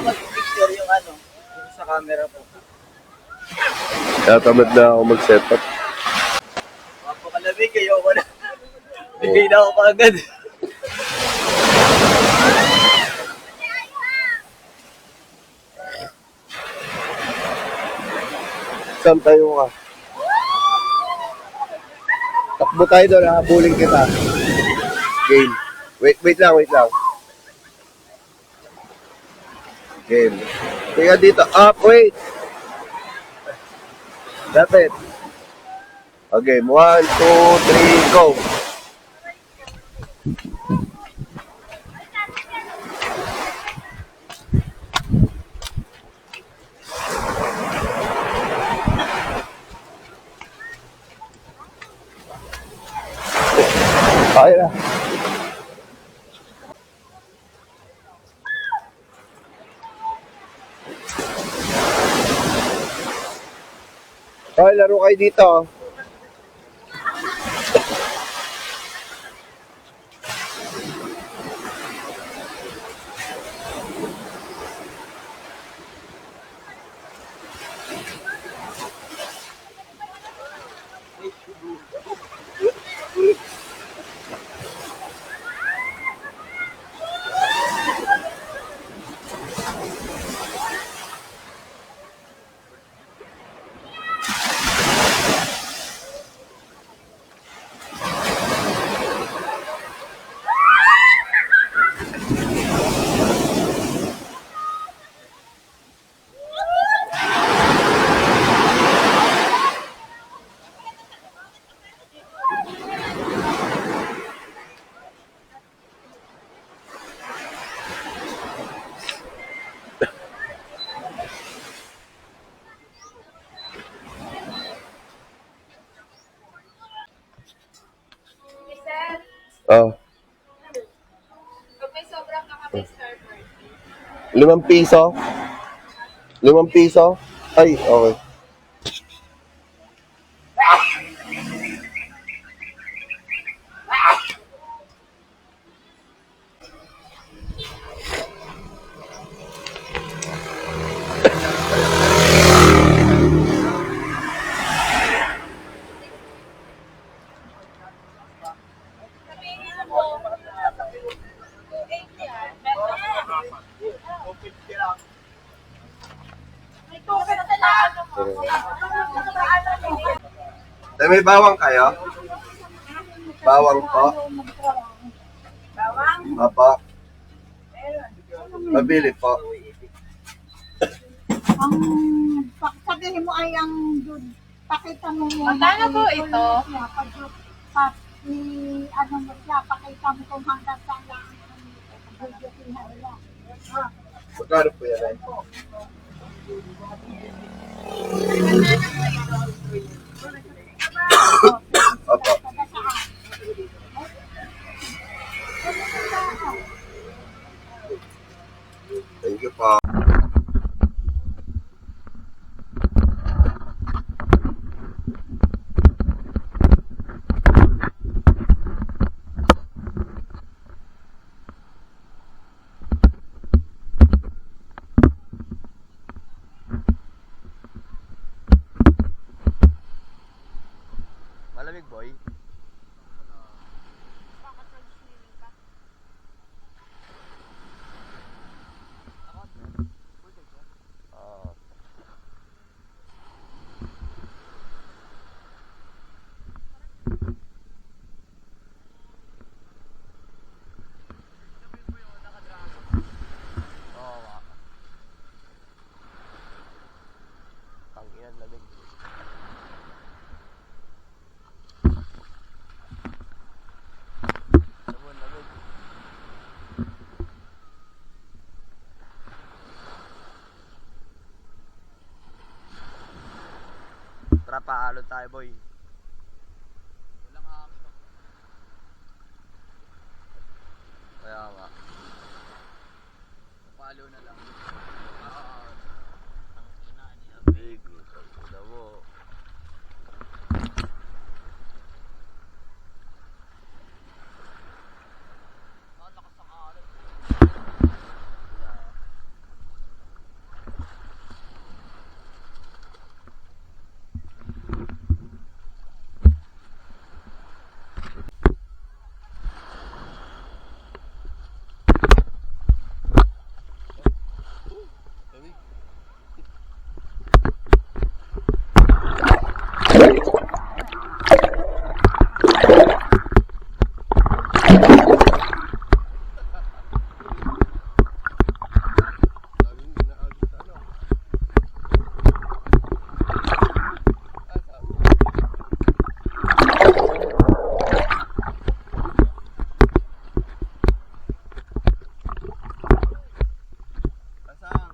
Mag-picture yung ano, yung sa camera po. Tatamad na ako mag-setup. Mapakalamig, ayoko na. Bigay na ako kaagad. Saan tayo ka? Takbo tayo doon, habulin kita. Game. Wait lang. Game. Tingnan dito. Up, wait. Dapat. Okay, 1, 2, 3, go. Okay na. Okay, laro kayo dito. Oh. Pag may sobrang naka-star party. 5 piso? 5 piso? Ay, okay. Sabihin mo, 280 yan. May token sa lahat mo. May bawang kayo? Bawang po? Bawang? Opo. Mabili po. Ang sabihin mo ay ang pakita mo muna. Magkano po ito? Pag ano mo siya, pakita mo kung hanggang saan lang ang nila. Magkano po yan? boy. Bakit nag-swimming ka? Oo. Oo nga. Tanginan lamig. Lamig. Tara, paalon tayo, boy. Walang hangin. Kaya nga. Palo na lang. Ang ina niya, big. Ina mo. Lakas ang alon. Lamig. Daming inaagos sa ano. Asang.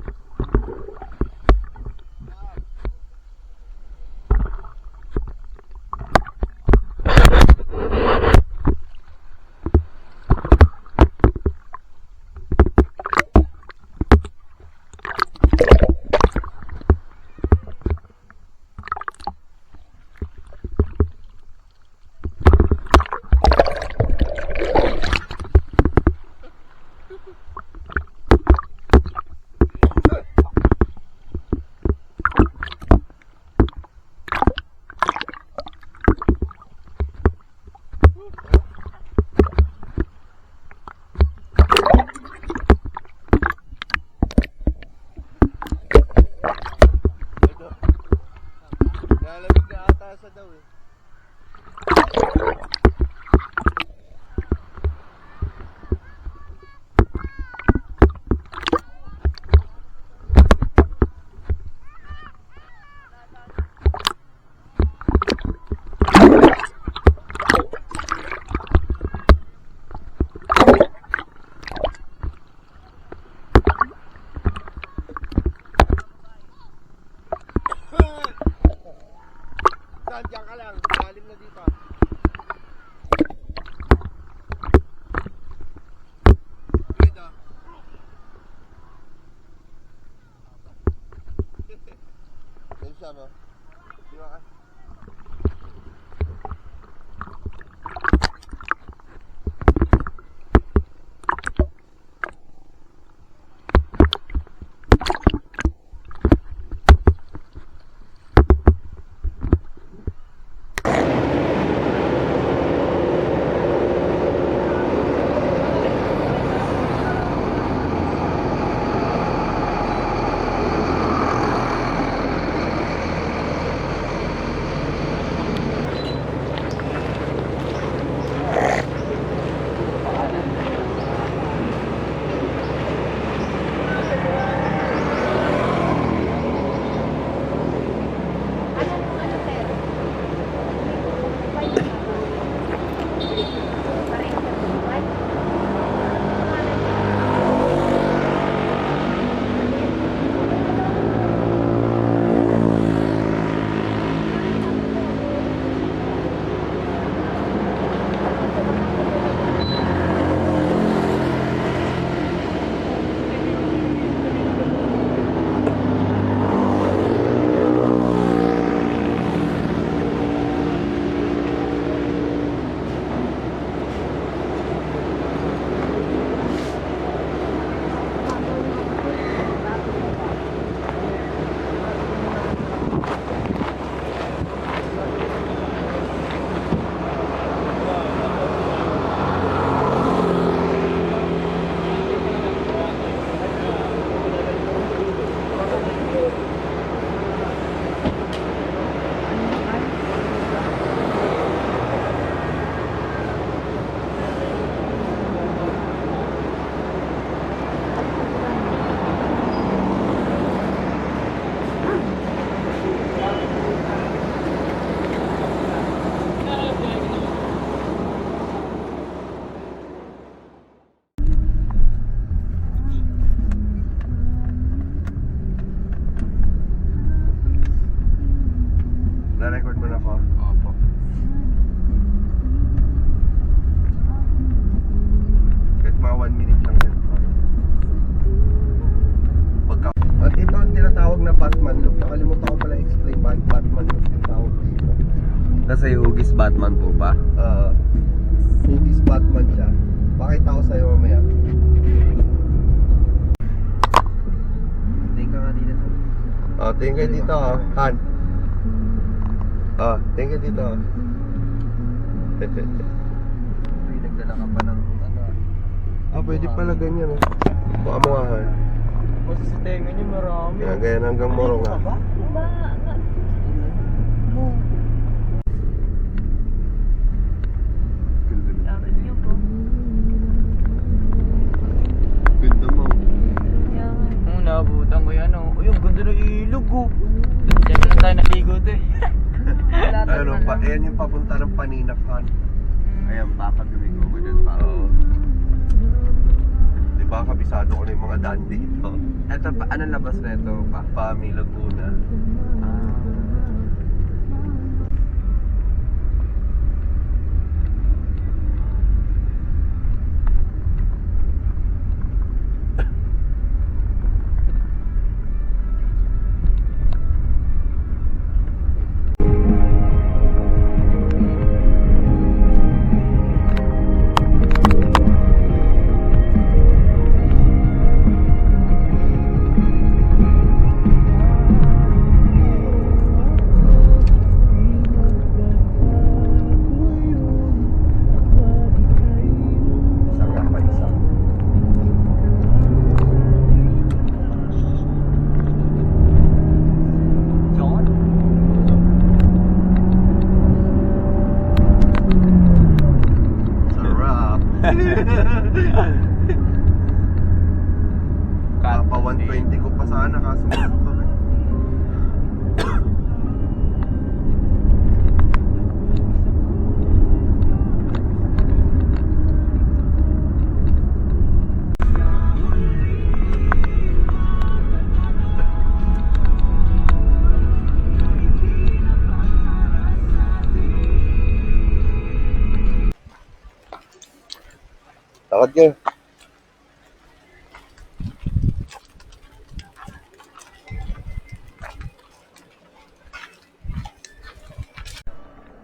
Ito. Nalamig na ata sa daw eh. Saan? Diyan ka lang. Lalim na dito. Dito. Dito siya mo. Di ba ka? Na-record mo na po. Opo. Kahit mga 1 minute lang yun. Pagka... At ito ang tinatawag na Batman look. Nakalimutan ko pala explain bakit Batman look yung tawag dito. Kasi hugis Batman po ba? Hugis Batman siya. Pakita ko sa'yo mamaya. Tingin ka nga dito. Tingin kayo dito Han. Tingin kayo dito Uy, nagdala ka pa ng ano. pwede pala ganyan Baka mo nga Han. Basta sa tenga niyo marami. Yan, ganyan hanggang morong ha. Sabi niyo po. Ganda mo. Oo, naabutan ko yan oh. Uy, ang ganda ng ilog oh. Diyan na tayo naligo to eh. Ano pa, ayan yung papunta ng Paninap Han. Ayan, papagawin ko dyan pa. Diba, kabisado ko na yung mga daan dito. Ito pa, ano labas na ito pa? Pami, Laguna. Isang nga pa isa. John? Sarap. Papa 120 ko pa sana kaso malapag. Takot kayo.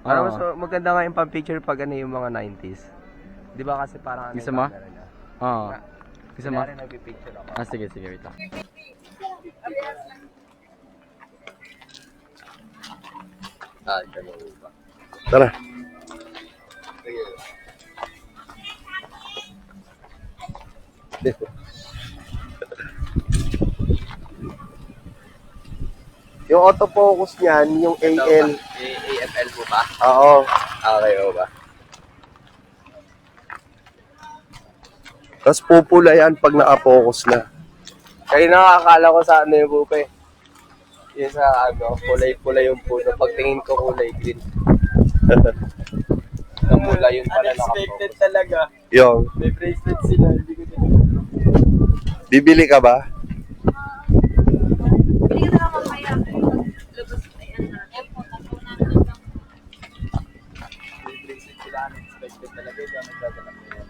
Parang mas maganda nga yung pang-picture pag ano yung mga 90s. Di ba kasi parang ano Gusto yung mo? camera niya? Oo. Gusto mo? Kunyari nagpipicture ako. Sige, sige, wait lang. Ganun ba? Tara. Dito. Yung autofocus niyan, yung AL. AFL po ba? Oo. Okay, o ba? Tapos pupula yan pag naka-focus na. Kaya nakakala ko sa ano yung bupe. Yung sa ano, kulay-pula yung puno. Pagtingin ko kulay green. Namula yun pala Unexpected nakafocus. talaga. Yung, May bracelet sila, hindi ko din. bibili ka ba? Bili ka na lang mamaya. Labas na yan na. Airport. Ako na lang. May bracelet sila, unexpected talaga. Kaya nagdadala ko yan.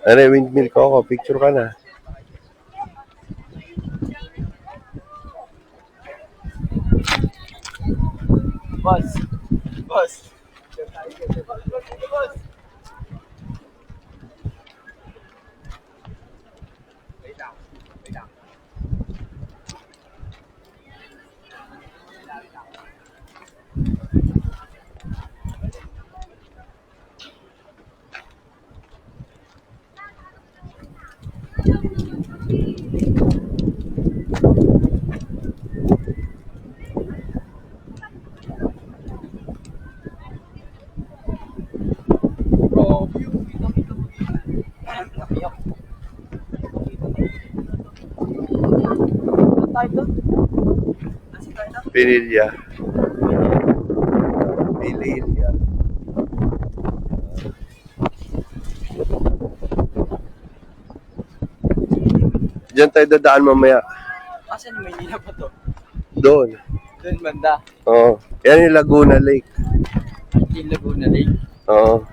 Ano yung windmill ko ako? Picture ka na. Boss! Boss! Boss! Wait lang. Wait lang. Pinilya. Pinilya. Diyan tayo dadaan mamaya. Asan yung Maynila pa to? Doon. Doon banda. Oo. Yan yung Laguna Lake. Yung Laguna Lake. Oo.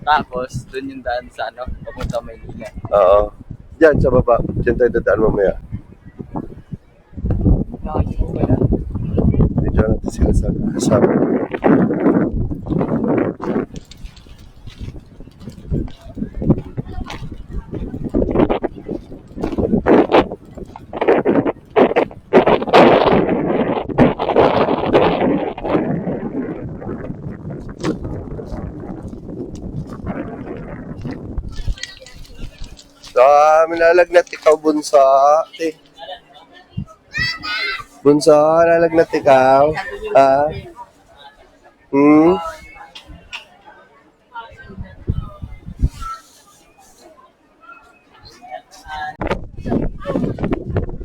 Tapos, doon yung daan sa ano, papunta Maynila. Oo. Diyan sa baba. Diyan tayo dadaan mamaya. Nakakita ko pala. Medyo natin sila sa kasama. Nalagnat ikaw, bunso. Bunso, nalagnat ikaw. Ha?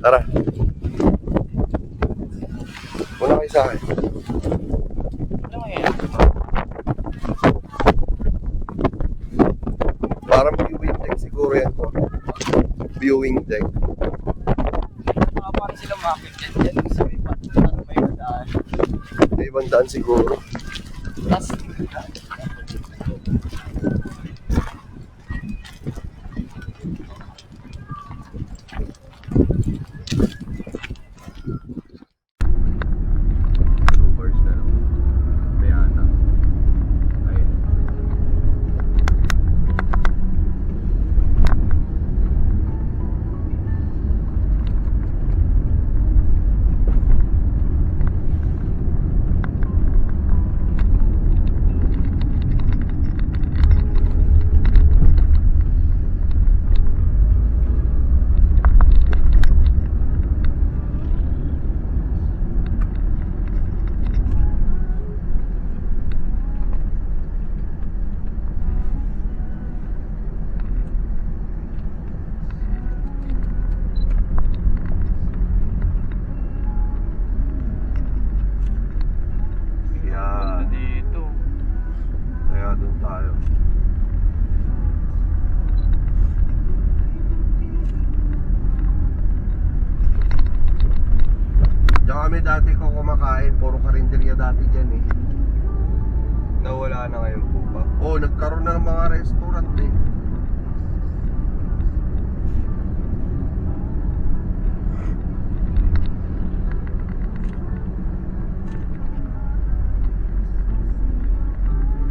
Tara. Muna kayo sa akin. Ano ngayon? Parang viewing deck siguro yan to. Viewing deck. Mga parang sila makakit dyan. Gusto may ano may daan. May ibang daan siguro. Tapos, Loopers na lang. Bayana. Ayun. Yan. dito. Kaya doon tayo. Diyan kami dati ko kumakain. Puro karinderya dati dyan eh. Nawala na ngayon po pa. Oh, nagkaroon na ng mga restaurant eh.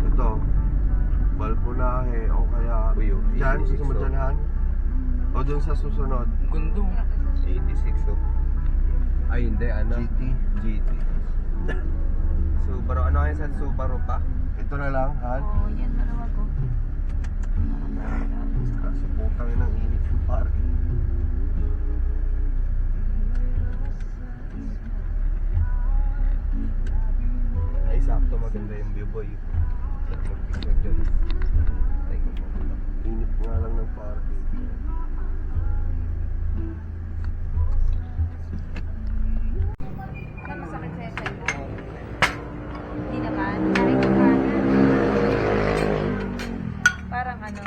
Ito, Balpunahe o kaya dyan, gusto mo dyan Han? O dun sa susunod? Gundo. 86 oh. Ay hindi, ano? GT. Subaru, ano kayo sa Subaru pa? Ito na lang Han? Oo, yan maluwag ko. Kasi putang ng init yung parking. Ay, sakto maganda yung view boy. Sarap mag-picture dyan. Thank you. Init nga lang ng parking. Saan masakit sa SL mo? Hindi naman. Ay, kanan. Parang ano.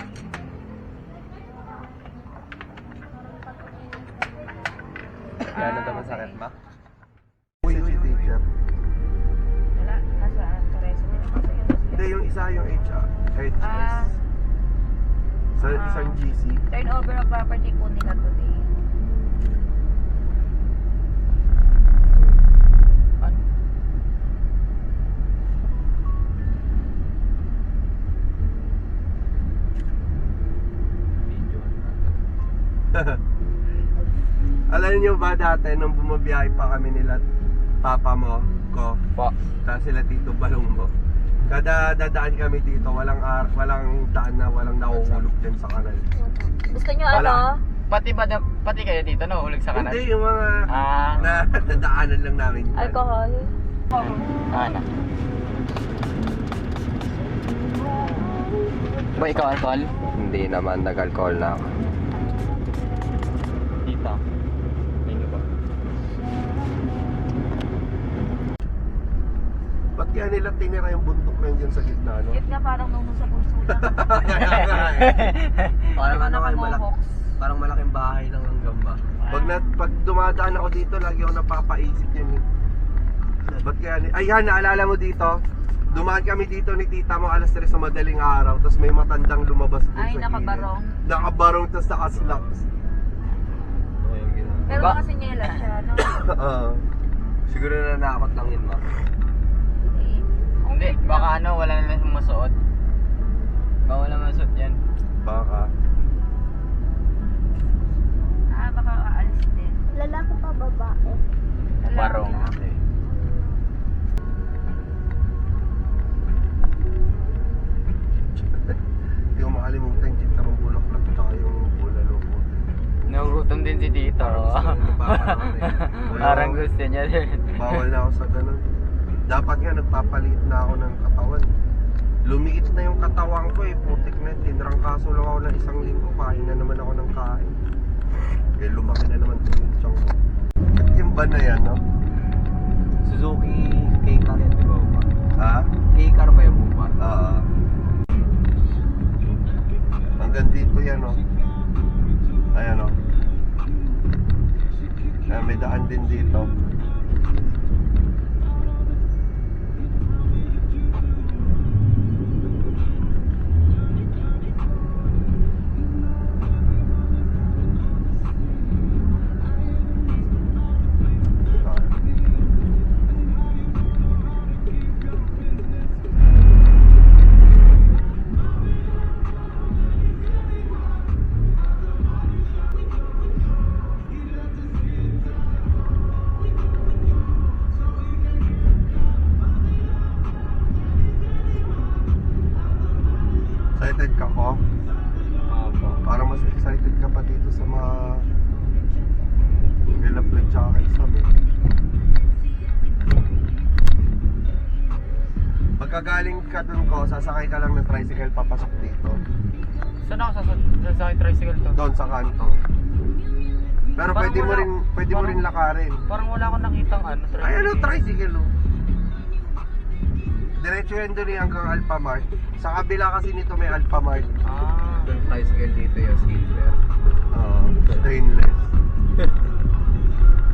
Kaya na daw masakit ma? Uy, si teacher. Wala. Nasa Torreso din ako sa'yo. Hindi, yung isa yung HR. HS. Sa isang GC. Turnover of property po nila today. Ano? Video. Alam niyo ba dati nung bumabiyahe pa kami nila papa mo, ko, Pa. tapos sila Tito Balong mo. Kada dadaan kami dito, walang daan na walang nahuhulog dyan sa kanal. Gusto nyo Wala. ano? Pati kayo dito, nahulog sa kanan? Hindi, yung mga Ah. na dadaanan lang namin dyan. Alcohol? Ano? Ba ikaw alcohol? Hindi naman, nag-alcohol na ako. Dito. May ba? kaya nila tinira yung bundok na yun dyan sa gitna, no? Cute nga parang nung sa puso lang. Parang Diba ano kayo, nakamohoks? parang malaking bahay lang hanggang ba? Pag dumadaan ako dito, lagi ako napapaisip yan eh. Ba't kaya ayan, naalala mo dito? Dumaan kami dito ni tita mo alas 3 sa madaling araw, tapos may matandang lumabas dun Ay, sa nakabarong. gilid. Nakabarong, tapos nakaslacks. Pero Ba- nakasinyela siya, no? Oo. Siguro nanakot lang yun, ma. Eh, Hindi, baka ano, wala na lang masuot. Baka wala masuot yan. Baka. baka aalis din. Lalaki pa babae. Barong. Lalaki. Hindi ko makalimutan yung chitarong bulaklak at yung bulalo ko. Nagugutom din si Tito. Parang gusto niya nagpaparoon eh. Parang gusto niya din. Bawal na ako sa ganun. Dapat nga nagpapalit na ako ng katawan. Lumiit na yung katawan ko eh, putik na. Tinrangkaso lang ako ng 1 linggo, kain na naman ako ng kain. Kaya lumaki na naman yung tiyan ko. At yung ba na yan, no? Suzuki K-Car yan, di ba ba? Ha? K-Car ba yung bupa? Hanggang dito yan, no? Ayan, no? Ayan, may daan din dito. Excited ka ko? Opo. Parang mas excited ka pa dito sa mga Villa Play tsaka kay Sam eh. Pagkagaling ka dun ko, sasakay ka lang ng tricycle papasok dito. Saan ako sasakay tricycle to? Doon sa kanto. Pero Parang pwede mo wala- rin, pwede mo rin lakarin. Parang wala akong nakitang ano, tricycle. Ay ano, tricycle oh. Diretso yan doon eh hanggang Alphamart. Sa kabila kasi nito may Alphamart. Ah. Yung tricycle dito yung silver. Stainless.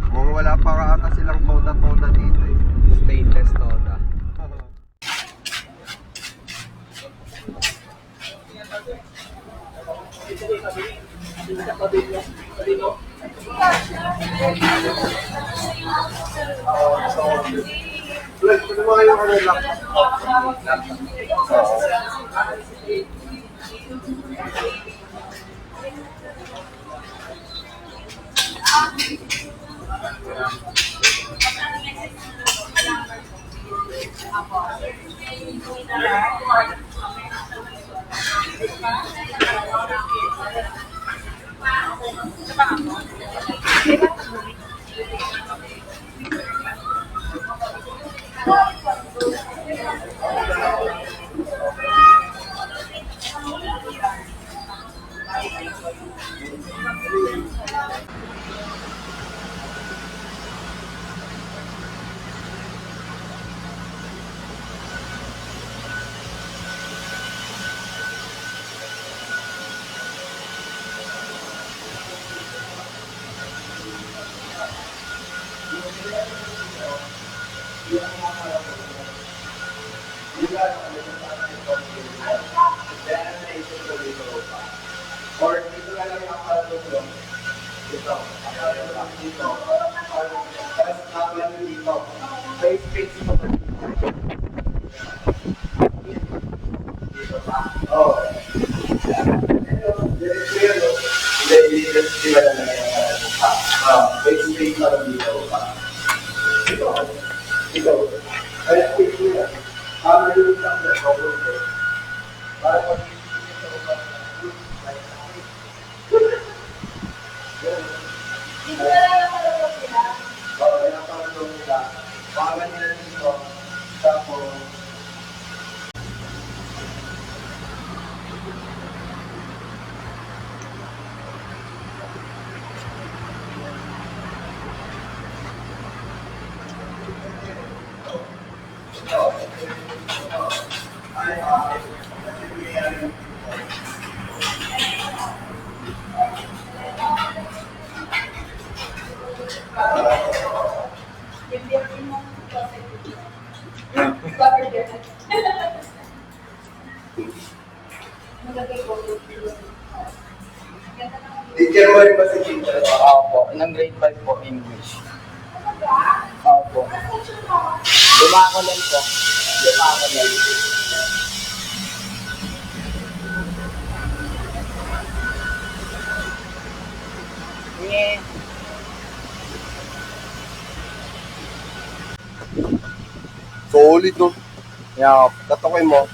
Kung wala pa ka ata silang toda-toda dito eh. Stainless toda. Like, ano mga yung ano lang? Or dito na lang yung dito. Dito. Tapos nakaplan nyo dito. May space pa. Dito pa. Oo. Diretso yun, no? Hindi ba na lang yung may space pa dito pa. Dito. Dito. Kaya space nyo yan. Para yung isang na. Para pag Dito na lang yung malulog nila. Oo, pinaparalong nila. Baka nila dito. Tapos, Teacher mo rin ba si teacher? Opo, ng grade 5 po, English. Opo. Dumako lang po. Dumako lang. Yeah. Solid, no? Yup. Tatukin mo.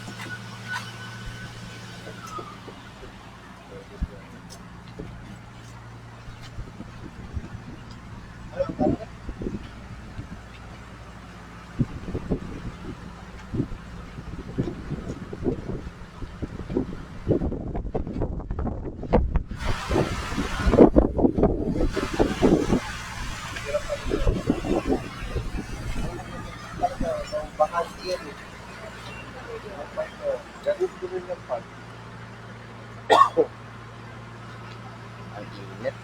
Bakante yan eh. Ganun ko rin yung pag. Ang init.